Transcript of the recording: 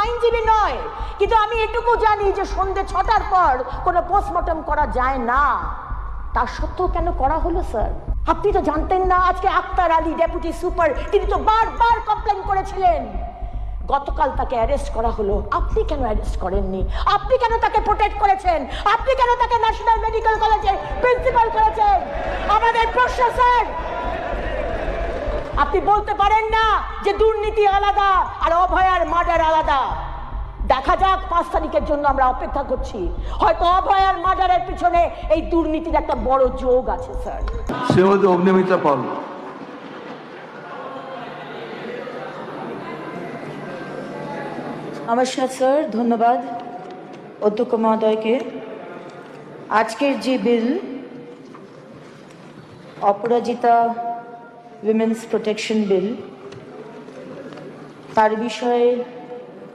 আইনজীবী নয়, কিন্তু আমি এটুকু জানি যে সন্ধ্যে 6টার পর কোনো পোস্টমর্টম করা যায় না। তা সত্ত্বেও কেন করা হলো স্যার? আপনি তো জানতেন না? আজকে আক্তার আলী ডেপুটি সুপার, তিনি তো বারবার কমপ্লেন করেছিলেন। গতকাল তাকে অ্যারেস্ট করা হলো, আপনি কেন অ্যারেস্ট করেননি? আপনি কেন তাকে প্রোটেক্ট করেছেন? আপনি কেন তাকে ন্যাশনাল মেডিকেল কলেজের প্রিন্সিপাল করেছেন? আমাদের প্রশ্ন স্যার। আপনি বলতে পারেন না যে দুর্নীতি আলাদা আর অভয়ার মার্ডার আলাদা। দেখা যাক, 5 তারিখের জন্য আমরা অপেক্ষা করছি। হয়তো অভয়ার মার্ডারের পিছনে এই দুর্নীতির একটা বড় যোগ আছে স্যার। শ্রীমতী অগ্নিমিত্রা পাল। নমস্কার স্যার, ধন্যবাদ অধ্যক্ষ মহোদয়কে। আজকের যে বিল, অপরাজিতা উইমেন্স প্রোটেকশন বিল, তার বিষয়ে